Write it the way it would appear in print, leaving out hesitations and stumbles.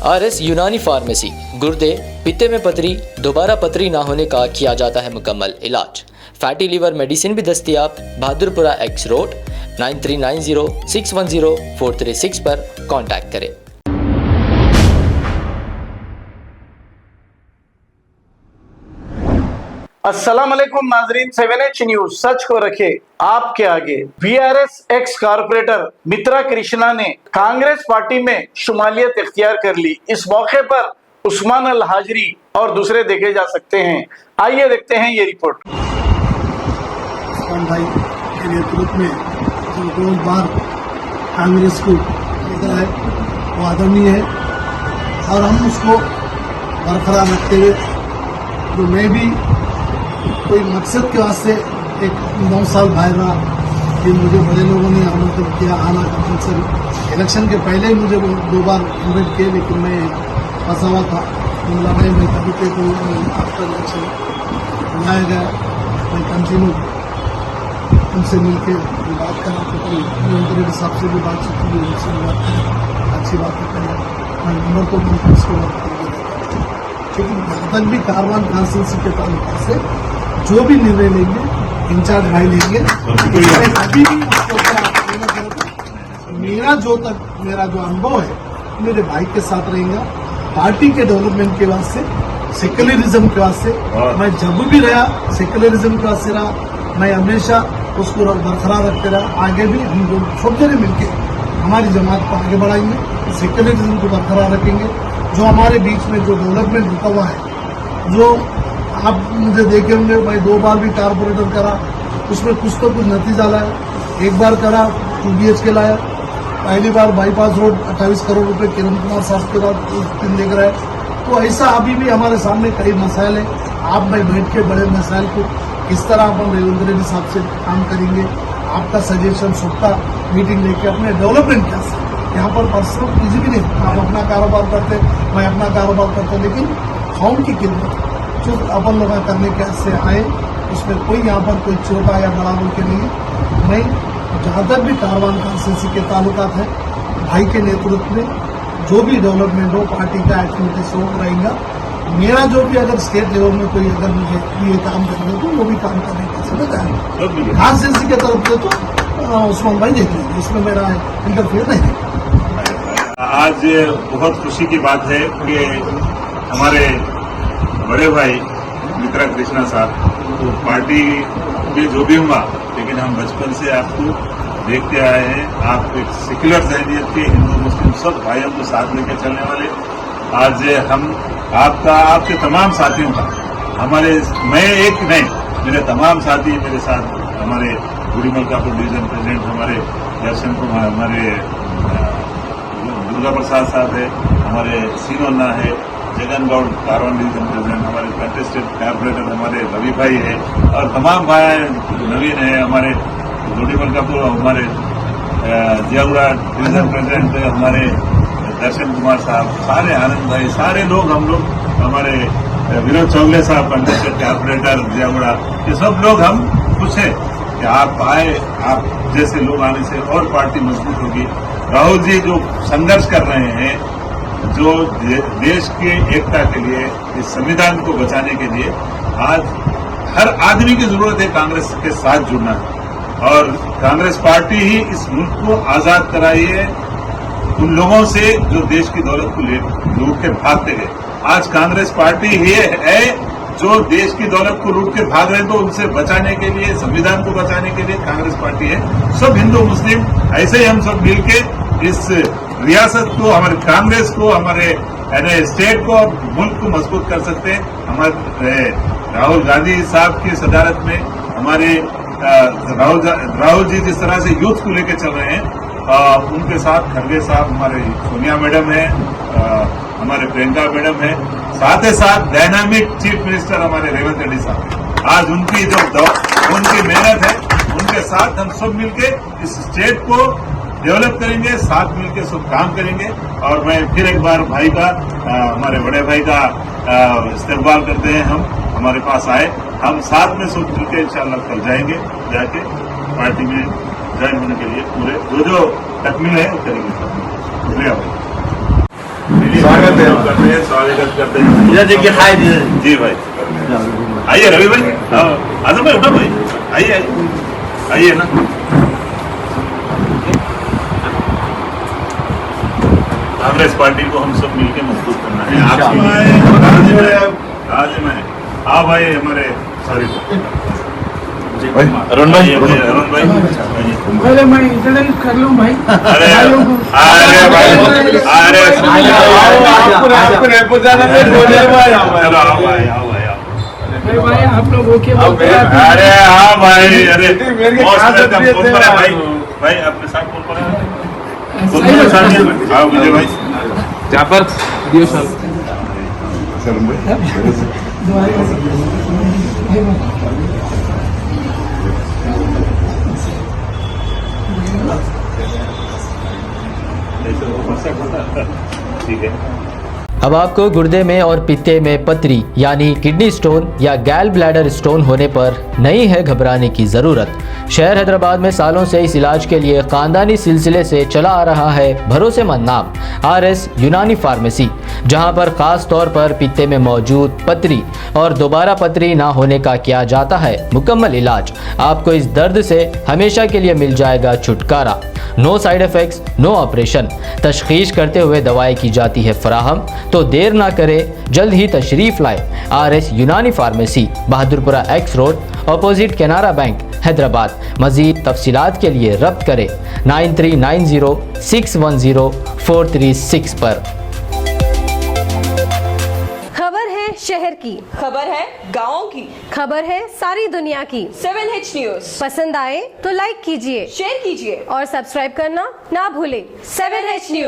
RS यूनानी pharmacy, गुर्दे, पित्ते में पथरी, दोबारा पथरी ना होने का किया जाता है मुकम्मल इलाज। फैटी लीवर मेडिसिन भी दस्तियाब। बहादुरपुरा X रोड 9390610436 पर कांटेक्ट करें। अस्सलाम वालेकुम नाजरीन, 7H न्यूज सच को रखे आपके आगे। VRS एक्स कारपोरेटर मित्रा कृष्णा ने कांग्रेस पार्टी में शुमालियत इख्तियार कर ली। इस मौके पर उस्मान अल हाजरी और दूसरे देखे जा सकते हैं। आइए देखते हैं ये रिपोर्ट। उस्मान भाई के नेतृत्व में जो 2 बार कांग्रेस को लेकर है वो आदरणीय है और हम उसको बरकरार रखते हुए जो मैं भी कोई मकसद के वास्ते एक 9 साल बाहर रहा, फिर मुझे बड़े लोगों ने आमंत्रित किया आना कंपल्सरी। इलेक्शन के पहले ही मुझे 2 बार इन्वाइट किए, लेकिन मैं फंसा हुआ था। जुमला भाई मैं कभी पे तो आफ्टर इलेक्शन बुलाया गया, मैं कंटिन्यू उनसे मिलकर बात करना तो रेवंत साहब से भी बातचीत की, उनसे बात करें, अच्छी बात करें। मैं नंबर तो उसको लेकिन जहाँ तक भी कारवान कॉन्स्टिट्यूंसी के ताल्लुक से जो भी निर्णय लेंगे इंचार्ज भाई लेंगे। अभी भी मेरा जो अनुभव है मेरे भाई के साथ रहेगा। पार्टी के डेवलपमेंट के वास्ते, सेक्युलरिज्म के वास्ते मैं जब भी रहा, सेक्युलरिज्म के वास्ते रहा, मैं हमेशा उसको बरकरार रखते रहा। आगे भी हम लोग सब जने मिलकर हमारी जमात को आगे बढ़ाएंगे, सेक्युलरिज्म को बरकरार रखेंगे। जो हमारे बीच में जो डेवलपमेंट रुका हुआ है, जो आप मुझे देखे होंगे, मैं 2 बार भी कारपोरेटर करा, उसमें कुछ तो कुछ नतीजा लाया। 1 बार करा 2 BHK लाया, पहली बार बाईपास रोड 28 करोड़ रुपए किरण कुमार साहब के बाद 3 देख रहा है। तो ऐसा अभी भी हमारे सामने कई मसाइल है। आप में बैठ के बड़े मसाइल को किस तरह अपन रेवंत रेड्डी साहब से काम करेंगे, आपका सजेशन सबका मीटिंग लेके अपने डेवलपमेंट कैसे। यहाँ पर पर्सनल किसी भी नहीं, आप अपना कारोबार करते, मैं अपना कारोबार करता, लेकिन कौम की खिदमत जो अपन लोग करने कैसे आए, उसमें कोई यहाँ पर कोई छोटा या बड़ा बोल के नहीं। मैं जहाँ तक भी कारवान कॉन्स्टिट्यूंसी के ताल्लुकात है, भाई के नेतृत्व में जो भी डेवलपमेंट हो, पार्टी का एक्टिविटीज हो रहेगा। मेरा जो भी अगर स्टेट लेवल में कोई अगर मुझे ये काम करने तो वो भी काम करने का समझ आए। कॉन्स्टिट्यूंसी के तरफ से तो उस्मान भाई देख लेंगे, इसमें मेरा इंटरफेयर नहीं है। आज बहुत खुशी की बात है कि हमारे बड़े भाई मित्रा कृष्णा साहब तो पार्टी में जो भी हुआ, लेकिन हम बचपन से आपको देखते आए हैं। आप एक सेक्युलर जहनियत के हिंदू मुस्लिम सब भाइयों को साथ लेकर चलने वाले। आज हम आपके तमाम साथियों का, मैं एक नहीं, मेरे तमाम साथी मेरे साथ, हमारे गुड़ी मलकापुर डिवीजन प्रेसिडेंट हमारे दर्शन कुमार, हमारे दुर्गा प्रसाद साहब है, हमारे सीनोन्ना है, जगन गौड़ कारवान डिवीजन प्रेसिडेंट, हमारे कंटेस्टेड कारपोरेटर हमारे रवि भाई है, और तमाम भाई नवीन है, हमारे गुड़ी मलकापुर, हमारे जियागुड़ा डिवीजन प्रेसिडेंट हमारे दर्शन कुमार साहब, सारे आनंद भाई, सारे लोग, हम लोग, हमारे विनोद चौगले साहब कंटेस्टेड कारपोरेटर जियागुड़ा, ये सब लोग हम खुश हैं कि आप आए। आप जैसे लोग आने से और पार्टी मजबूत होगी। राहुल जी जो संघर्ष कर रहे हैं, जो देश की एकता के लिए, इस संविधान को बचाने के लिए, आज हर आदमी की जरूरत है कांग्रेस के साथ जुड़ना, और कांग्रेस पार्टी ही इस मुल्क को आजाद कराई है उन लोगों से जो देश की दौलत को लूट के भागते गए। आज कांग्रेस पार्टी ही है जो देश की दौलत को लूट के भाग रहे हैं, तो उनसे बचाने के लिए, संविधान को बचाने के लिए कांग्रेस पार्टी है। सब हिंदू मुस्लिम ऐसे ही हम सब मिलके इस रियासत को, हमारे कांग्रेस को, हमारे स्टेट को, मुल्क को मजबूत कर सकते हैं। हमारे राहुल गांधी साहब की सदारत में हमारे राहुल जी जिस तरह से यूथ को लेकर चल रहे हैं, उनके साथ खड़गे साहब, हमारे सोनिया मैडम है, हमारे प्रियंका मैडम है, साथ ही साथ डायनामिक चीफ मिनिस्टर हमारे रेवंत रेड्डी साहब। आज उनकी उनकी मेहनत है, उनके साथ हम सब मिलके इस स्टेट को डेवलप करेंगे, साथ मिलकर सब काम करेंगे। और मैं फिर एक बार भाई का, हमारे बड़े भाई का इस्तेमाल करते हैं। हम हमारे पास आए, हम साथ में सब मिलकर इंशाल्लाह कल जाएंगे, जाके पार्टी में ज्वाइन होने के लिए पूरे जो तकमील है वो करेंगे। शुक्रिया भाई। स्वागत है, स्वागत करते हैं। इधर देखिए, हाय इधर। जी भाई, आइए रवि भाई, आजम भाई, उठो भाई, आइए आइए ना। कांग्रेस पार्टी को हम सब मिलकर मजबूत करना है। आज में हाँ भाई, हमारे सॉरी अरुण भाई, अरुण भाई, पहले मैं इंटरनेट कर लूं भाई। अरे अरे भाई, अरे आपको रेपो जाना है, बोले भाई। चलो आओ भाई, आओ भाई, आओ। अरे भाई आप लोग ओके बोलते हैं। अरे हाँ भाई, अरे मेरी बहुत खास वेलकम। तबीयत फोन है। पर है भाई, भाई अपने साथ फोन पर है। फोन सही पर बात साथ है। में आओ मुझे भाई। जाफर दियो साल। ठीक है। अब आपको गुर्दे में और पित्ते में पथरी यानी किडनी स्टोन या गैल ब्लैडर स्टोन होने पर नहीं है घबराने की ज़रूरत। शहर हैदराबाद में सालों से इस इलाज के लिए ख़ानदानी सिलसिले से चला आ रहा है भरोसेमंद नाम RS यूनानी फार्मेसी, जहां पर ख़ास तौर पर पित्ते में मौजूद पथरी और दोबारा पथरी ना होने का किया जाता है मुकम्मल इलाज। आपको इस दर्द से हमेशा के लिए मिल जाएगा छुटकारा। No side effects, no operation. तशखीस करते हुए दवाएं की जाती है फराहम। तो देर ना करें, जल्द ही तशरीफ लाए RS यूनानी pharmacy, Bahadurpura X road, opposite Canara bank, Hyderabad. मज़ीद तफसीलात के लिए रब्त करें 9390610436 पर। खबर है शहर की, खबर है गाँव की, खबर है सारी दुनिया की। 7H न्यूज पसंद आए तो लाइक कीजिए, शेयर कीजिए और सब्सक्राइब करना ना भूलें। 7H news.